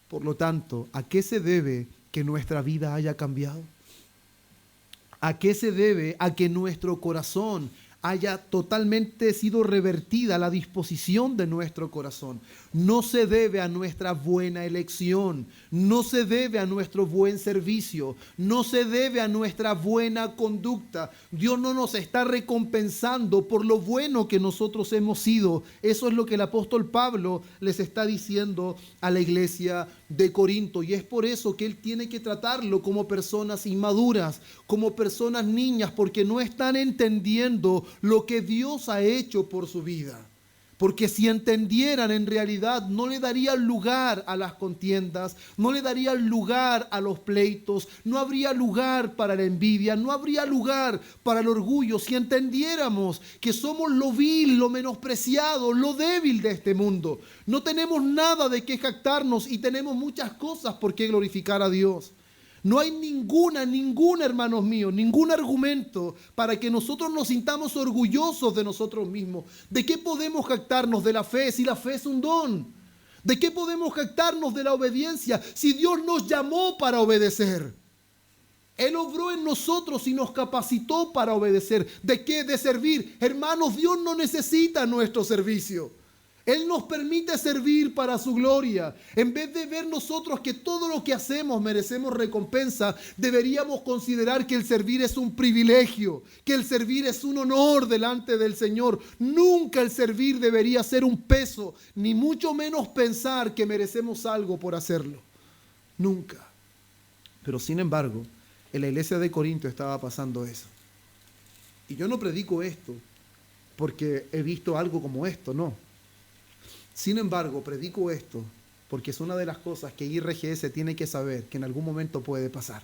Por lo tanto, ¿a qué se debe que nuestra vida haya cambiado? ¿A qué se debe a que nuestro corazón haya totalmente sido revertida la disposición de nuestro corazón? No se debe a nuestra buena elección, no se debe a nuestro buen servicio, no se debe a nuestra buena conducta. Dios no nos está recompensando por lo bueno que nosotros hemos sido. Eso es lo que el apóstol Pablo les está diciendo a la iglesia de Corinto, y es por eso que él tiene que tratarlo como personas inmaduras, como personas niñas, porque no están entendiendo lo que Dios ha hecho por su vida. Porque si entendieran, en realidad no le darían lugar a las contiendas, no le darían lugar a los pleitos, no habría lugar para la envidia, no habría lugar para el orgullo. Si entendiéramos que somos lo vil, lo menospreciado, lo débil de este mundo, no tenemos nada de qué jactarnos y tenemos muchas cosas por qué glorificar a Dios. No hay ninguna, hermanos míos, ningún argumento para que nosotros nos sintamos orgullosos de nosotros mismos. ¿De qué podemos jactarnos de la fe si la fe es un don? ¿De qué podemos jactarnos de la obediencia si Dios nos llamó para obedecer? Él obró en nosotros y nos capacitó para obedecer. ¿De qué? De servir. Hermanos, Dios no necesita nuestro servicio. Él nos permite servir para su gloria. En vez de ver nosotros que todo lo que hacemos merecemos recompensa, deberíamos considerar que el servir es un privilegio, que el servir es un honor delante del Señor. Nunca el servir debería ser un peso, ni mucho menos pensar que merecemos algo por hacerlo. Nunca. Pero sin embargo, en la iglesia de Corinto estaba pasando eso. Y yo no predico esto porque he visto algo como esto, no. Sin embargo, predico esto porque es una de las cosas que IRGS tiene que saber que en algún momento puede pasar,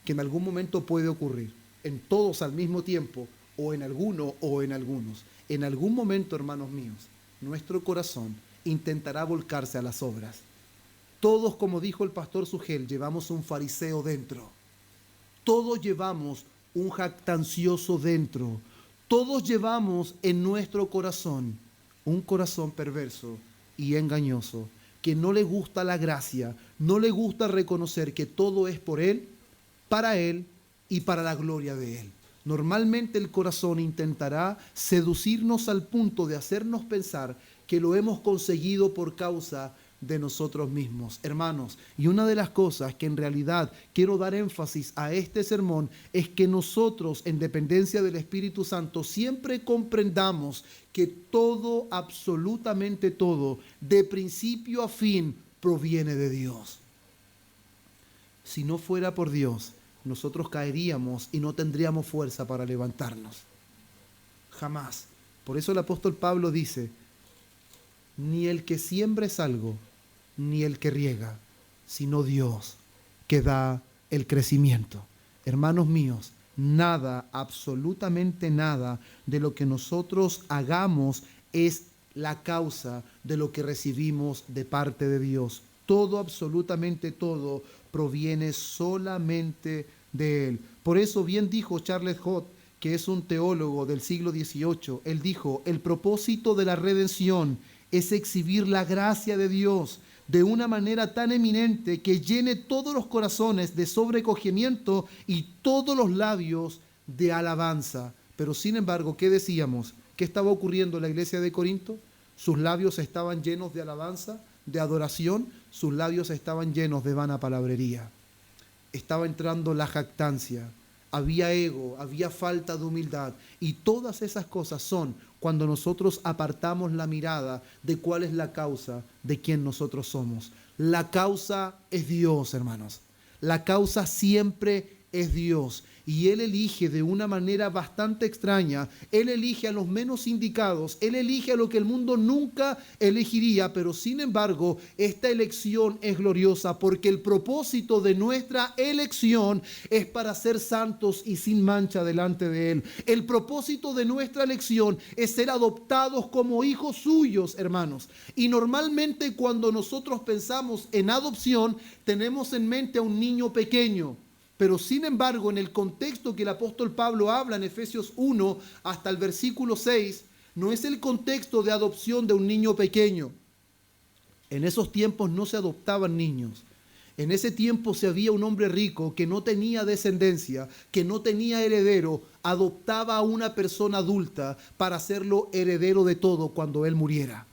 que en algún momento puede ocurrir, en todos al mismo tiempo, o en alguno o en algunos. En algún momento, hermanos míos, nuestro corazón intentará volcarse a las obras. Todos, como dijo el pastor Sugel, llevamos un fariseo dentro. Todos llevamos un jactancioso dentro. Todos llevamos en nuestro corazón un corazón perverso y engañoso, que no le gusta la gracia, no le gusta reconocer que todo es por Él y para la gloria de Él. Normalmente el corazón intentará seducirnos al punto de hacernos pensar que lo hemos conseguido por causa de nosotros mismos. Hermanos, y una de las cosas que en realidad quiero dar énfasis a este sermón es que nosotros, en dependencia del Espíritu Santo, siempre comprendamos que todo, absolutamente todo, de principio a fin, proviene de Dios. Si no fuera por Dios, nosotros caeríamos y no tendríamos fuerza para levantarnos. Jamás. Por eso el apóstol Pablo dice: ni el que siembra es algo, ni el que riega, sino Dios que da el crecimiento. Hermanos míos, nada, absolutamente nada de lo que nosotros hagamos es la causa de lo que recibimos de parte de Dios. Todo, absolutamente todo, proviene solamente de Él. Por eso bien dijo Charles Hott, que es un teólogo del siglo XVIII, él dijo: el propósito de la redención es exhibir la gracia de Dios de una manera tan eminente que llene todos los corazones de sobrecogimiento y todos los labios de alabanza. Pero sin embargo, ¿qué decíamos? ¿Qué estaba ocurriendo en la iglesia de Corinto? Sus labios estaban llenos de alabanza, de adoración, sus labios estaban llenos de vana palabrería. Estaba entrando la jactancia, había ego, había falta de humildad, y todas esas cosas son cuando nosotros apartamos la mirada de cuál es la causa de quién nosotros somos. La causa es Dios, hermanos. La causa siempre es Dios. Y Él elige de una manera bastante extraña. Él elige a los menos indicados. Él elige a lo que el mundo nunca elegiría. Pero sin embargo, esta elección es gloriosa porque el propósito de nuestra elección es para ser santos y sin mancha delante de Él. El propósito de nuestra elección es ser adoptados como hijos suyos, hermanos. Y normalmente cuando nosotros pensamos en adopción, tenemos en mente a un niño pequeño. Pero sin embargo, en el contexto que el apóstol Pablo habla en Efesios 1 hasta el versículo 6, no es el contexto de adopción de un niño pequeño. En esos tiempos no se adoptaban niños. En ese tiempo si había un hombre rico que no tenía descendencia, que no tenía heredero, adoptaba a una persona adulta para hacerlo heredero de todo cuando él muriera.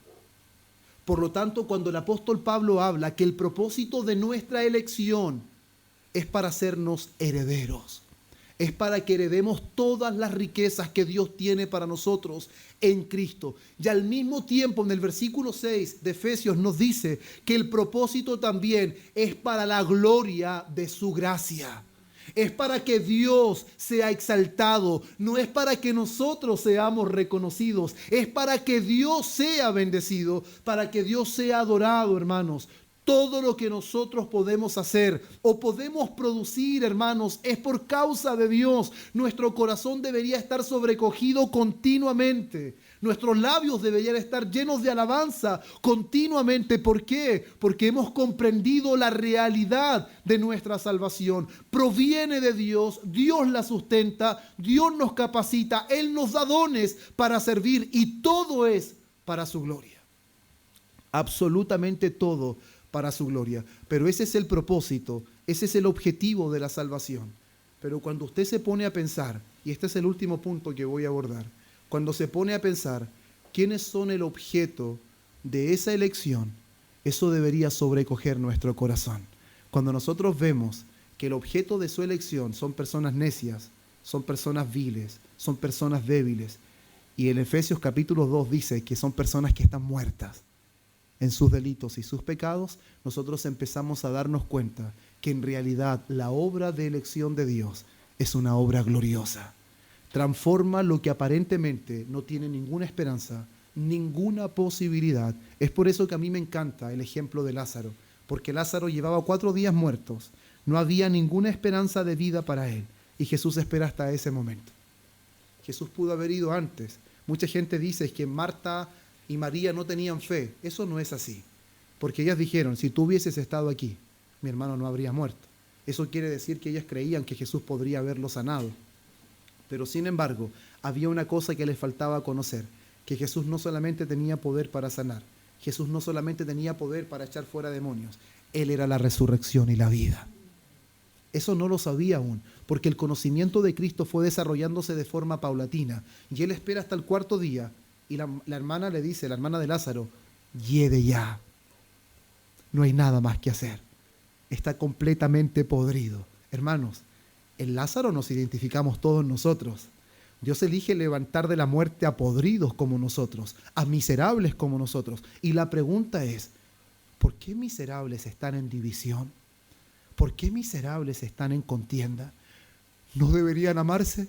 Por lo tanto, cuando el apóstol Pablo habla que el propósito de nuestra elección es para hacernos herederos. Es para que heredemos todas las riquezas que Dios tiene para nosotros en Cristo. Y al mismo tiempo, en el versículo 6 de Efesios nos dice que el propósito también es para la gloria de su gracia. Es para que Dios sea exaltado, no es para que nosotros seamos reconocidos, es para que Dios sea bendecido, para que Dios sea adorado, hermanos. Todo lo que nosotros podemos hacer o podemos producir, hermanos, es por causa de Dios. Nuestro corazón debería estar sobrecogido continuamente. Nuestros labios deberían estar llenos de alabanza continuamente. ¿Por qué? Porque hemos comprendido la realidad de nuestra salvación. Proviene de Dios, Dios la sustenta, Dios nos capacita, Él nos da dones para servir y todo es para su gloria. Absolutamente todo para su gloria. Pero ese es el propósito, ese es el objetivo de la salvación. Pero cuando usted se pone a pensar, y este es el último punto que voy a abordar, cuando se pone a pensar quiénes son el objeto de esa elección, eso debería sobrecoger nuestro corazón. Cuando nosotros vemos que el objeto de su elección son personas necias, son personas viles, son personas débiles, y en Efesios capítulo 2 dice que son personas que están muertas en sus delitos y sus pecados, nosotros empezamos a darnos cuenta que en realidad la obra de elección de Dios es una obra gloriosa. Transforma lo que aparentemente no tiene ninguna esperanza, ninguna posibilidad. Es por eso que a mí me encanta el ejemplo de Lázaro, porque Lázaro llevaba 4 días muertos, no había ninguna esperanza de vida para él, y Jesús espera hasta ese momento. Jesús pudo haber ido antes. Mucha gente dice que Marta y María no tenían fe. Eso no es así. Porque ellas dijeron, si tú hubieses estado aquí, mi hermano no habría muerto. Eso quiere decir que ellas creían que Jesús podría haberlo sanado. Pero sin embargo, había una cosa que les faltaba conocer, que Jesús no solamente tenía poder para sanar, Jesús no solamente tenía poder para echar fuera demonios, Él era la resurrección y la vida. Eso no lo sabía aún, porque el conocimiento de Cristo fue desarrollándose de forma paulatina, y Él espera hasta el 4.º día. Y la hermana le dice, la hermana de Lázaro, hiede ya. No hay nada más que hacer. Está completamente podrido. Hermanos, en Lázaro nos identificamos todos nosotros. Dios elige levantar de la muerte a podridos como nosotros, a miserables como nosotros. Y la pregunta es, ¿por qué miserables están en división? ¿Por qué miserables están en contienda? ¿No deberían amarse?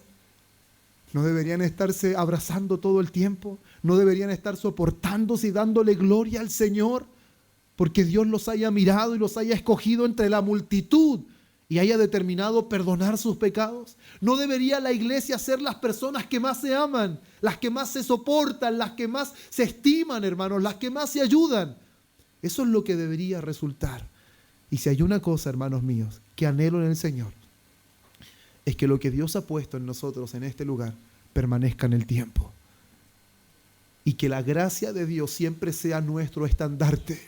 ¿No deberían estarse abrazando todo el tiempo? ¿No deberían estar soportándose y dándole gloria al Señor? Porque Dios los haya mirado y los haya escogido entre la multitud y haya determinado perdonar sus pecados. ¿No debería la iglesia ser las personas que más se aman, las que más se soportan, las que más se estiman, hermanos, las que más se ayudan? Eso es lo que debería resultar. Y si hay una cosa, hermanos míos, que anhelo en el Señor, es que lo que Dios ha puesto en nosotros en este lugar permanezca en el tiempo. Y que la gracia de Dios siempre sea nuestro estandarte.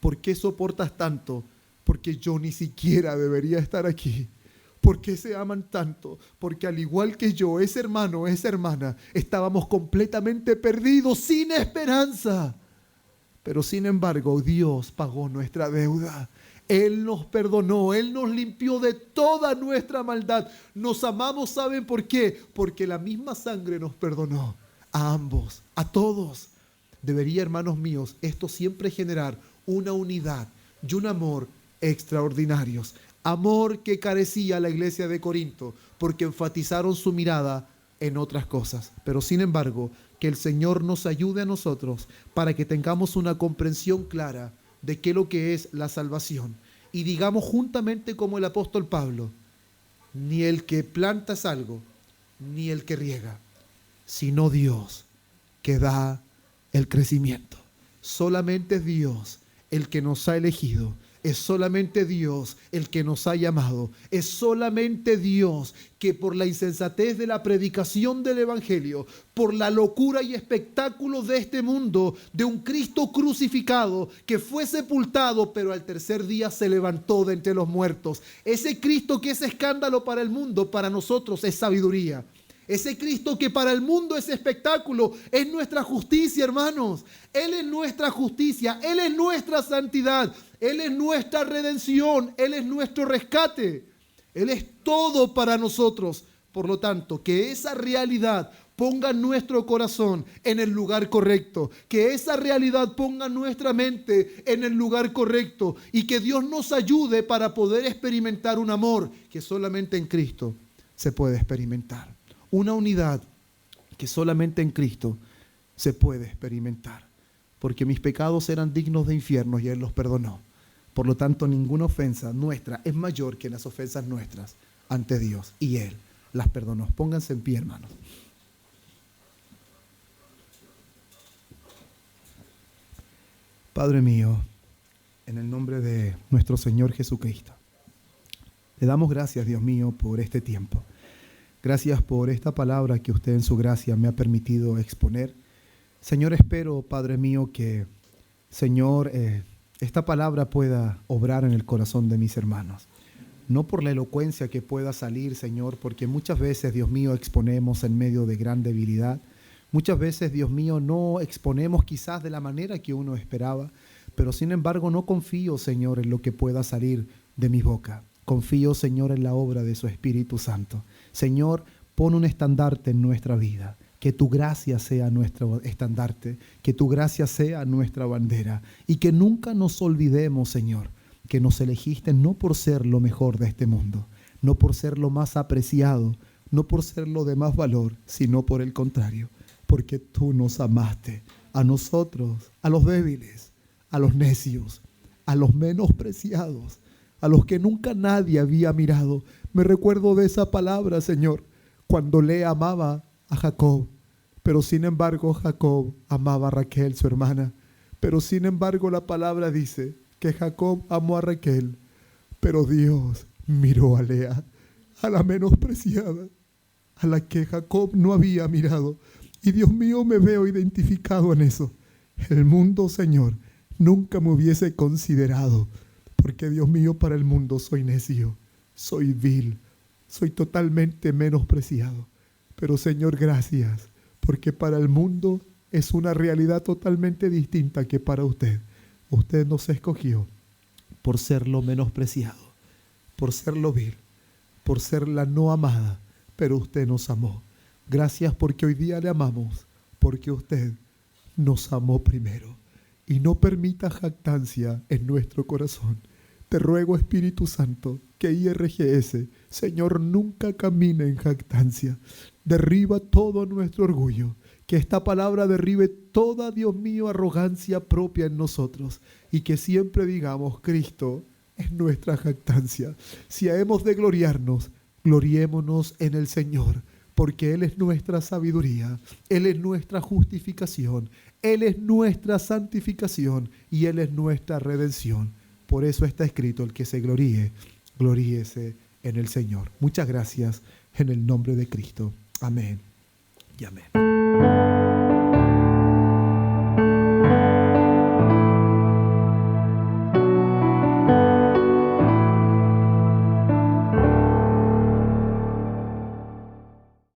¿Por qué soportas tanto? Porque yo ni siquiera debería estar aquí. ¿Por qué se aman tanto? Porque al igual que yo, ese hermano, esa hermana, estábamos completamente perdidos, sin esperanza. Pero sin embargo, Dios pagó nuestra deuda. Él nos perdonó, Él nos limpió de toda nuestra maldad. Nos amamos, ¿saben por qué? Porque la misma sangre nos perdonó a ambos, a todos. Debería, hermanos míos, esto siempre generar una unidad y un amor extraordinarios. Amor que carecía la iglesia de Corinto, porque enfatizaron su mirada en otras cosas. Pero sin embargo, que el Señor nos ayude a nosotros para que tengamos una comprensión clara de qué es lo que es la salvación. Y digamos juntamente como el apóstol Pablo, ni el que planta es algo, ni el que riega, sino Dios que da el crecimiento. Solamente es Dios el que nos ha elegido. Es solamente Dios el que nos ha llamado. Es solamente Dios que por la insensatez de la predicación del Evangelio, por la locura y espectáculo de este mundo, de un Cristo crucificado que fue sepultado, pero al tercer día se levantó de entre los muertos. Ese Cristo que es escándalo para el mundo, para nosotros es sabiduría. Ese Cristo que para el mundo es espectáculo, es nuestra justicia, hermanos. Él es nuestra justicia, Él es nuestra santidad, Él es nuestra redención, Él es nuestro rescate. Él es todo para nosotros. Por lo tanto, que esa realidad ponga nuestro corazón en el lugar correcto, que esa realidad ponga nuestra mente en el lugar correcto y que Dios nos ayude para poder experimentar un amor que solamente en Cristo se puede experimentar. Una unidad que solamente en Cristo se puede experimentar. Porque mis pecados eran dignos de infierno y Él los perdonó. Por lo tanto, ninguna ofensa nuestra es mayor que las ofensas nuestras ante Dios. Y Él las perdonó. Pónganse en pie, hermanos. Padre mío, en el nombre de nuestro Señor Jesucristo, le damos gracias, Dios mío, por este tiempo. Gracias por esta palabra que usted en su gracia me ha permitido exponer. Señor, espero, Padre mío, que, Señor, esta palabra pueda obrar en el corazón de mis hermanos. No por la elocuencia que pueda salir, Señor, porque muchas veces, Dios mío, exponemos en medio de gran debilidad. Muchas veces, Dios mío, no exponemos quizás de la manera que uno esperaba, pero sin embargo no confío, Señor, en lo que pueda salir de mi boca. Confío, Señor, en la obra de su Espíritu Santo. Señor, pon un estandarte en nuestra vida. Que tu gracia sea nuestro estandarte, que tu gracia sea nuestra bandera y que nunca nos olvidemos, Señor, que nos elegiste no por ser lo mejor de este mundo, no por ser lo más apreciado, no por ser lo de más valor, sino por el contrario, porque tú nos amaste a nosotros, a los débiles, a los necios, a los menospreciados, a los que nunca nadie había mirado. Me recuerdo de esa palabra, Señor, cuando Lea amaba a Jacob, pero sin embargo Jacob amaba a Raquel, su hermana. Pero sin embargo la palabra dice que Jacob amó a Raquel, pero Dios miró a Lea, a la menospreciada, a la que Jacob no había mirado. Y Dios mío, me veo identificado en eso. El mundo, Señor, nunca me hubiese considerado, porque Dios mío, para el mundo soy necio, soy vil, soy totalmente menospreciado. Pero Señor, gracias, porque para el mundo es una realidad totalmente distinta que para usted. Usted nos escogió por ser lo menospreciado, por ser lo vil, por ser la no amada, pero usted nos amó. Gracias porque hoy día le amamos, porque usted nos amó primero. Y no permita jactancia en nuestro corazón. Te ruego, Espíritu Santo, que IRGS, Señor, nunca camine en jactancia. Derriba todo nuestro orgullo. Que esta palabra derribe toda, Dios mío, arrogancia propia en nosotros. Y que siempre digamos, Cristo es nuestra jactancia. Si hemos de gloriarnos, gloriémonos en el Señor. Porque Él es nuestra sabiduría, Él es nuestra justificación, Él es nuestra santificación y Él es nuestra redención. Por eso está escrito, el que se gloríe, gloríese en el Señor. Muchas gracias en el nombre de Cristo. Amén y amén.